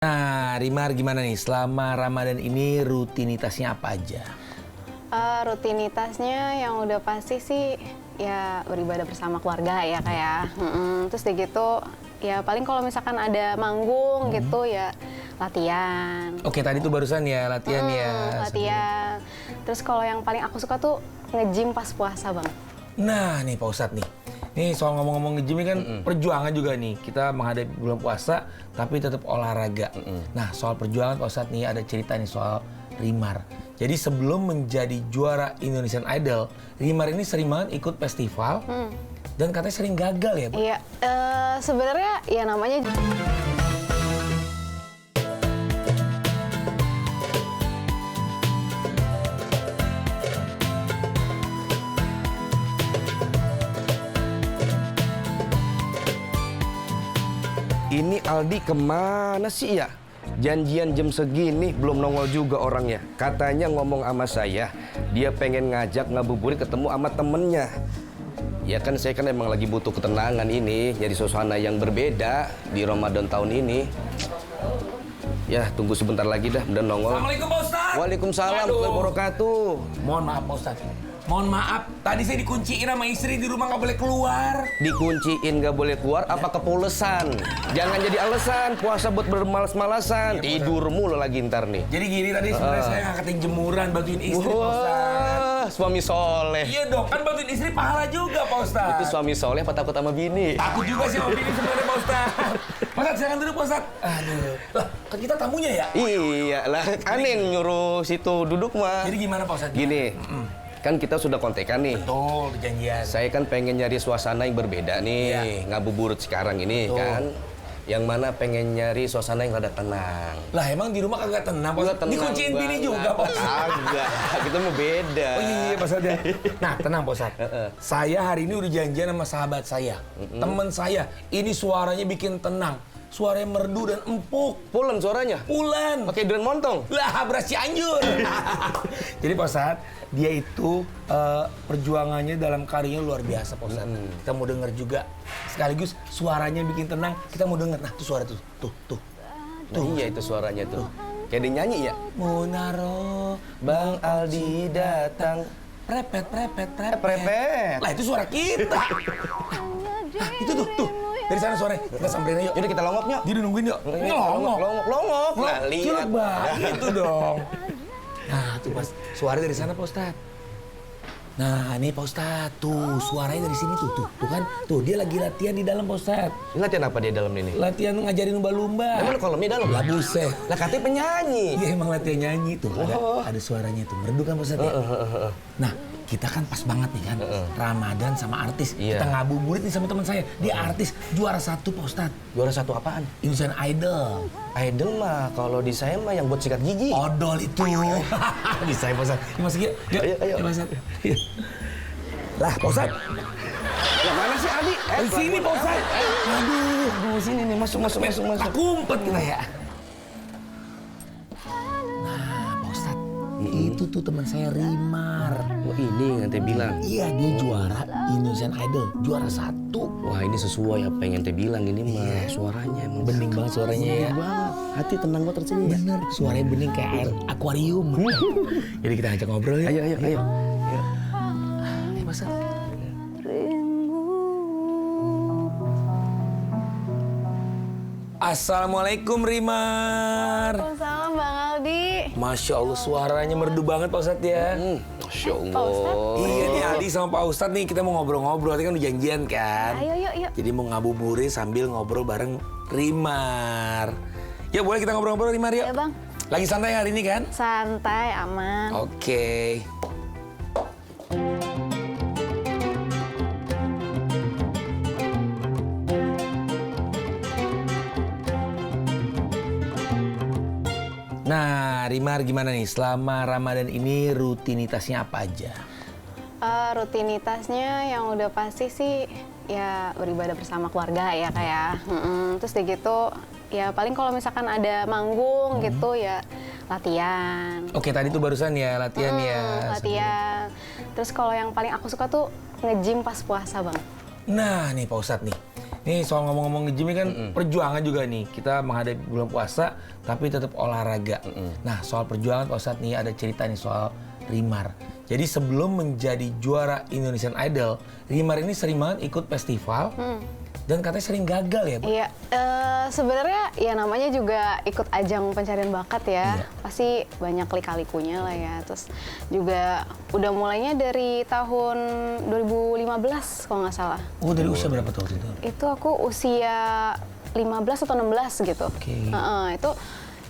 Nah, Rimar gimana nih selama Ramadan ini rutinitasnya apa aja? Rutinitasnya yang udah pasti sih ya beribadah bersama keluarga ya kayak. Terus udah gitu ya paling kalau misalkan ada manggung gitu ya latihan. Oke, tadi tuh barusan ya latihan ya. Latihan. Terus kalau yang paling aku suka tuh nge-gym pas puasa banget. Nah, nih Pak Ustadz nih. Nih soal ngomong-ngomong nge-gym ini kan perjuangan juga nih. Kita menghadapi bulan puasa tapi tetap olahraga. Nah, soal perjuangan Pak Ustadz nih ada cerita nih soal Rimar. Jadi sebelum menjadi juara Indonesian Idol, Rimar ini sering banget ikut festival dan katanya sering gagal ya, Pak? Iya, sebenarnya ya namanya Ini Aldi kemana sih ya? Janjian jam segini belum nongol juga orangnya. Katanya ngomong sama saya, dia pengen ngajak ngabuburit ketemu sama temennya. Ya kan saya kan emang lagi butuh ketenangan ini, jadi suasana yang berbeda di Ramadan tahun ini. Ya tunggu sebentar lagi dah, udah nongol. Assalamualaikum Pak Ustadz. Waalaikumsalam warahmatullahi wabarakatuh. Mohon maaf Pak Ustadz. Mohon maaf, tadi saya dikunciin sama istri di rumah nggak boleh keluar. Dikunciin gak boleh keluar, apa kepulesan? Jangan jadi alasan puasa buat bermalas-malasan. Tidur mulu lagi ntar nih. Jadi gini tadi sebenarnya saya ngangkatin jemuran bantuin istri Pak Ustadz. Wah, suami soleh. Iya dong, kan bantuin istri pahala juga Pak Ustadz. Itu suami soleh apa takut sama bini? Takut juga sih sama bini sebenarnya Pak Ustadz. Pak Ustadz, silakan duduk Pak Ustadz. Aduh, lah kan kita tamunya ya? Iya lah, aneh nyuruh situ duduk mah. Jadi gimana Pak Ustadz? Gini, kan kita sudah kontekan nih. Betul, perjanjian. Saya kan pengen nyari suasana yang berbeda nih, Iya. ngabuburit sekarang ini Betul. kan. Yang mana pengen nyari suasana yang rada tenang. Lah emang di rumah kagak tenang Pak Ustadz? Dikunciin bini juga Pak Ustadz. Agak, kita mau beda. Oh iya Pak Ustadz ya. Nah tenang Pak Ustadz. Saya hari ini udah janjian sama sahabat saya. Temen saya. Ini suaranya bikin tenang. Suaranya merdu dan empuk. Pulen suaranya. Pulen. Pakai durian montong. Lah beras Cianjur. Jadi Pak Ustadz, dia itu perjuangannya dalam karirnya luar biasa Pak Ustadz. Kita mau denger juga. Sekaligus suaranya bikin tenang. Kita mau denger. Nah tuh suara tuh. Tuh. Nah, iya itu suaranya tuh. Kayak dia nyanyi ya. Munaro Bang Aldi datang. prepet. Prepet. Lah itu suara kita. Nah, itu tuh. Dari sana suaranya. Kita samperin aja yuk. Yaudah kita longok nyok. Dia nungguin yuk. Longok. Nah, lihat. Culuk banget itu dong. Nah, tuh pas suaranya dari sana Pak Ustadz. Nah, ini Pak Ustadz. Tuh, suaranya dari sini tuh. Tuh kan. Tuh, dia lagi latihan di dalam Pak Ustadz. Ini latihan apa dia dalam ini? Latihan ngajarin lumba-lumba. Emang kolamnya dalam? Lah buset. Lah katanya penyanyi. Iya emang latihan nyanyi tuh. Ada suaranya tuh. Merdu kan Pak Ustadz ya? Nah, kita kan pas banget nih kan. Ramadan sama artis. Iya. Kita ngabuburit nih sama teman saya. Dia artis juara 1 Pak Ustadz. Juara satu apaan? Indonesian Idol. Idol mah kalau di saya mah yang buat sikat gigi. Odol itu. Bisa ya Pak Ustadz. Yuk masuk yuk. Ayo. Yuk Pak Ustadz. Yuk. Lah Pak Ustadz. Yang mana sih Aldi? Di sini Pak Ustadz. Aduh, sini nih masuk. Tak kumpet kita ya. Nah Pak Ustadz. Itu tuh teman saya Rimar. Oh, ini yang teh bilang. Iya dia juara Indonesian Idol. Juara 1. Wah ini sesuai apa yang teh bilang ini mah suaranya emang Bening banget suaranya ya. banget. Hati tenang banget rasanya. Bener. Suaranya bening kayak air akuarium. Jadi kita ajak ngobrol ya. Ayo. Ayo Mas. Assalamualaikum Rimar. Waalaikumsalam Bang Aldi. Masya Allah suaranya merdu banget Pak Ustadz ya. Masya Pak Allah. Ustadz? Iya nih Aldi sama Pak Ustadz nih kita mau ngobrol-ngobrol. Tadi kan udah janjian kan. Ayo yuk. Jadi mau ngabuburit sambil ngobrol bareng Rimar. Ya boleh kita ngobrol-ngobrol Rimar yuk. Ayo Bang. Lagi santai hari ini kan? Santai, aman. Oke. Nah, Rimar gimana nih selama Ramadan ini rutinitasnya apa aja? Rutinitasnya yang udah pasti sih ya beribadah bersama keluarga ya kayak. Terus udah gitu ya paling kalau misalkan ada manggung gitu ya latihan. Oke, tadi tuh barusan ya latihan ya. Latihan. Terus kalau yang paling aku suka tuh nge-gym pas puasa banget. Nah nih Pak Ustadz nih. Nih soal ngomong-ngomong nge-gym ini kan perjuangan juga nih. Kita menghadapi bulan puasa tapi tetap olahraga. Nah soal perjuangan Pak Ustadz nih ada cerita nih soal Rimar. Jadi sebelum menjadi juara Indonesian Idol, Rimar ini sering banget ikut festival dan katanya sering gagal ya Pak? Iya, sebenarnya ya namanya juga ikut ajang pencarian bakat ya. Iya. Pasti banyak lika-likunya lah ya. Terus juga udah mulainya dari tahun 2015 kalau nggak salah. Oh dari usia berapa tuh waktu itu? Itu aku usia 15 atau 16 gitu. Oke. Itu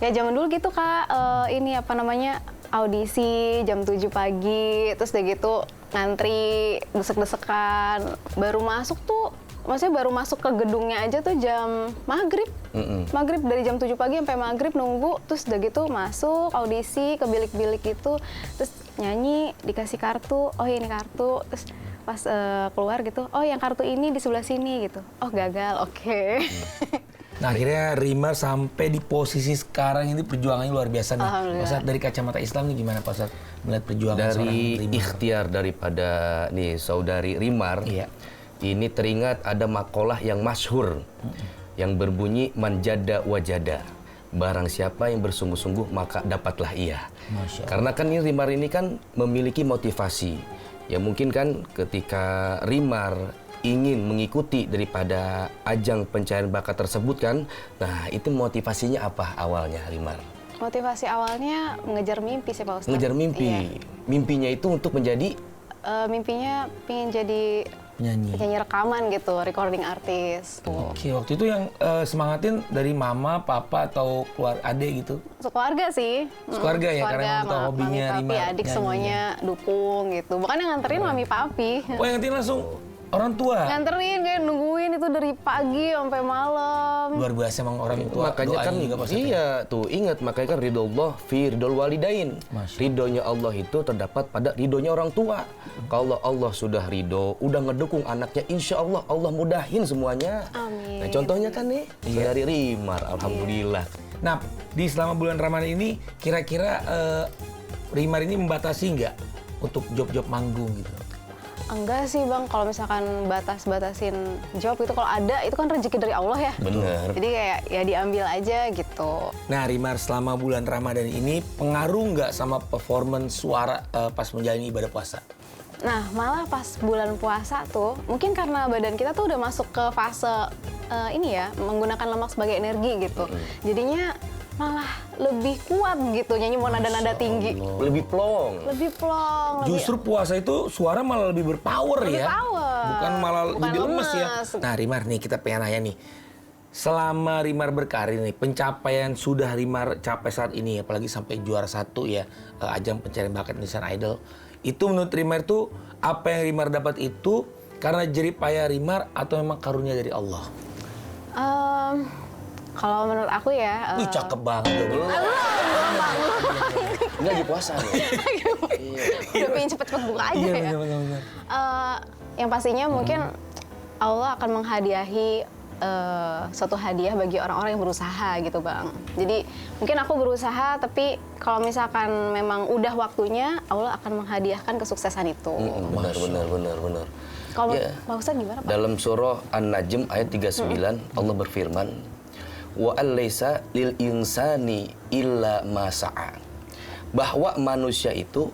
ya zaman dulu gitu Kak, ini apa namanya, audisi jam 7 pagi, terus udah gitu ngantri, desek-desekan, baru masuk tuh, maksudnya baru masuk ke gedungnya aja tuh jam maghrib. Maghrib dari jam 7 pagi sampai maghrib nunggu, terus udah gitu masuk audisi ke bilik-bilik itu, terus nyanyi, dikasih kartu, oh ini kartu, terus pas keluar gitu, oh yang kartu ini di sebelah sini gitu, oh gagal, oke. Nah akhirnya Rimar sampai di posisi sekarang ini perjuangannya luar biasa nih. Alhamdulillah. Pak Ustadz dari kacamata Islam nih gimana Pak Ustadz melihat perjuangan seorang Dari Rimar? ikhtiar daripada nih saudari Rimar, Iya. ini teringat ada makalah yang masyhur yang berbunyi manjada wajada. Barang siapa yang bersungguh-sungguh maka dapatlah ia. Masya Allah. Karena kan ini Rimar ini kan memiliki motivasi. Ya mungkin kan ketika Rimar ingin mengikuti daripada ajang pencarian bakat tersebut kan, nah itu motivasinya apa awalnya Rimar? Motivasi awalnya mengejar mimpi sih Pak Ustadz. Ngejar mimpi. Iya. Mimpinya itu untuk menjadi Mimpinya pengen jadi Penyanyi. penyanyi rekaman gitu, recording artis. Oke, waktu itu yang semangatin dari mama, papa, atau keluar adik gitu? Sekeluarga sih. Sekeluarga ya, karena emang tahu hobinya mami, papi, Rimar adik nyanyi. semuanya dukung gitu. Bahkan yang nganterin mami papi. Oh yang ngertiin langsung orang tua? Nganterin kayak nungguin itu dari pagi sampai malam. Luar biasa emang orang tua. makanya doanya kan juga Pak Ustadz. iya tuh ingat makanya kan ridho Allah fi ridhol walidain. Masya. Ridhonya Allah itu terdapat pada ridhonya orang tua. Kalau Allah sudah ridho, udah ngedukung anaknya, insya Allah Allah mudahin semuanya. Amin. Nah contohnya kan nih dari Rimar, alhamdulillah. Nah, di selama bulan Ramadan ini kira-kira Rimar ini membatasi nggak untuk job-job manggung gitu? Enggak sih Bang, kalau misalkan batasin job itu kalau ada itu kan rezeki dari Allah ya. Bener. Jadi kayak ya diambil aja gitu. Nah, Rimar selama bulan Ramadan ini pengaruh nggak sama performance suara pas menjalani ibadah puasa? Nah, malah pas bulan puasa tuh, mungkin karena badan kita tuh udah masuk ke fase ini ya, menggunakan lemak sebagai energi gitu. Jadinya malah lebih kuat gitu, nyanyi mau nada-nada tinggi. Lebih plong. Lebih plong. Justru puasa itu suara malah lebih berpower Lebih ya? power. Bukan malah Bukan jadi lemes ya? lemes. Nah, Rimar nih kita pengen nanya nih. Selama Rimar berkarir nih, pencapaian sudah Rimar capai saat ini, apalagi sampai juara 1 ya, ajang pencarian bakat Indonesian Idol. Itu menurut Rimar itu, apa yang Rimar dapat itu karena jerih payah Rimar atau memang karunia dari Allah? Kalau menurut aku ya, Wih, cakep banget. belum. Enggak di puasa nih. Udah pengen cepet-cepet buka aja Iya, ya. benar-benar. Yang pastinya mungkin Allah akan menghadiahi suatu hadiah bagi orang-orang yang berusaha gitu Bang. Jadi mungkin aku berusaha tapi kalau misalkan memang udah waktunya Allah akan menghadiahkan kesuksesan itu. Benar. Kalau Ya. Pak Ustadz gimana Pak? Dalam surah An-Najm ayat 39 Allah berfirman, wa alaysa lil insani illa ma sa'a. Bahwa manusia itu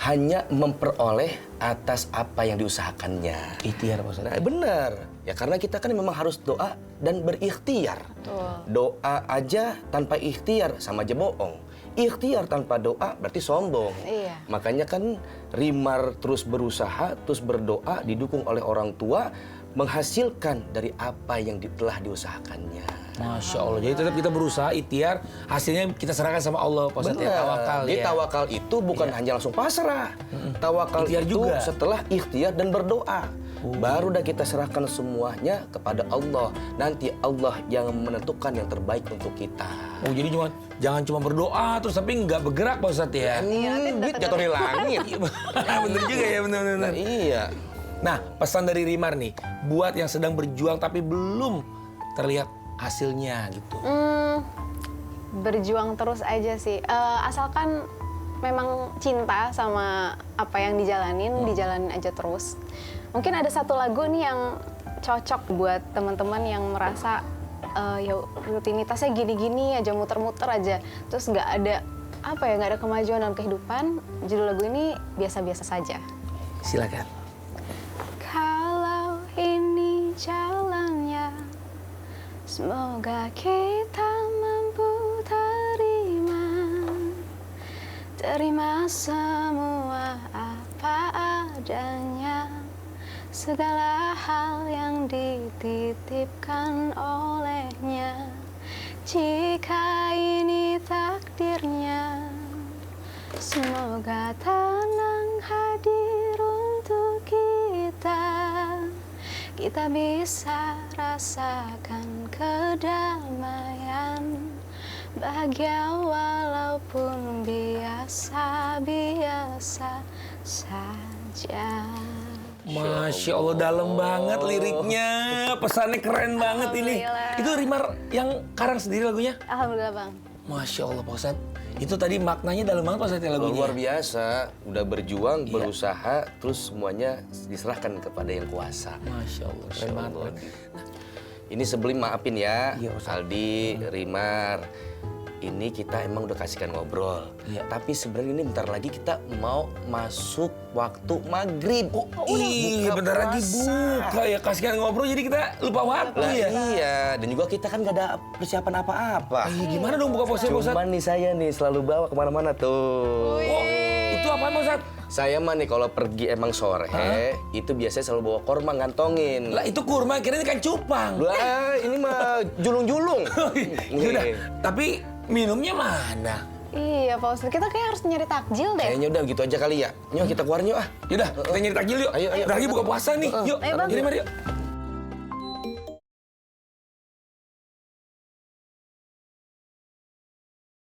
hanya memperoleh atas apa yang diusahakannya. Ikhtiar Pak Ustadz. Nah, benar. Ya karena kita kan memang harus doa dan berikhtiar. Betul. Doa aja tanpa ikhtiar sama aja bohong. Ikhtiar tanpa doa berarti sombong. Iya. Makanya kan Rimar terus berusaha, terus berdoa, didukung oleh orang tua, menghasilkan dari apa yang telah diusahakannya. Masya Allah. Jadi tetap kita berusaha, ikhtiar, hasilnya kita serahkan sama Allah. Pak Ustadz ya, tawakal Jadi ya. tawakal itu bukan hanya langsung pasrah. Tawakal Ikhtiar itu juga. setelah ikhtiar dan berdoa. Baru dah kita serahkan semuanya kepada Allah. Nanti Allah yang menentukan yang terbaik untuk kita. Oh, jadi jangan cuma berdoa terus tapi nggak bergerak Pak Ustadz ya. Duit jatuh dari langit. Bener juga ya, bener-bener. Nah, iya. Nah, pesan dari Rimar nih, buat yang sedang berjuang tapi belum terlihat hasilnya gitu. Berjuang terus aja sih. Asalkan memang cinta sama apa yang dijalanin aja terus. Mungkin ada satu lagu nih yang cocok buat teman-teman yang merasa ya rutinitasnya gini-gini aja, muter-muter aja, terus nggak ada nggak ada kemajuan dalam kehidupan. Judul lagu ini biasa-biasa saja. Silakan. Kalau ini jalannya, semoga kita mampu terima semua apa adanya, segala hal yang dititipkan olehnya. Jika ini takdirnya, semoga tenang hadir untuk kita. Kita bisa rasakan kedamaian, bahagia walaupun biasa-biasa saja. Masya Allah, dalam banget liriknya, pesannya keren banget ini. Itu Rimar yang karang sendiri lagunya? Alhamdulillah Bang. Masya Allah Pak Ustadz, itu tadi maknanya dalam banget Pak Ustadz lagunya. Luar biasa, udah berjuang, berusaha, terus semuanya diserahkan kepada yang kuasa. Masya Allah, keren banget. Nah, ini sebelum maafin ya, Iya, Ustadz. Aldi, Rimar. Ini kita emang udah kasihkan ngobrol. Iya. Tapi sebenarnya ini bentar lagi kita mau masuk waktu maghrib. Iya, bentar lagi buka ya, kasihkan ngobrol jadi kita lupa waktu Lah ya. iya, dan juga kita kan gak ada persiapan apa-apa. Gimana dong buka puasa Pak Ustadz? Cuman nih saya nih selalu bawa kemana-mana tuh. Oh, itu apaan Pak Ustadz? Saya mah nih kalau pergi emang sore, itu biasanya selalu bawa korma ngantongin. Lah itu kurma, kira ini kan cupang. Lah ini mah julung-julung. Yaudah, Nih. tapi minumnya mana? Iya Pak Ustadz, kita kayak harus nyari takjil deh. Kayaknya udah gitu aja kali ya. Nyok kita keluar nyok ah. Yaudah, kita nyari takjil yuk. Ayo, ayo. Bentar lagi buka puasa nih, yuk. Ayo, Bang. Jadi mari yuk.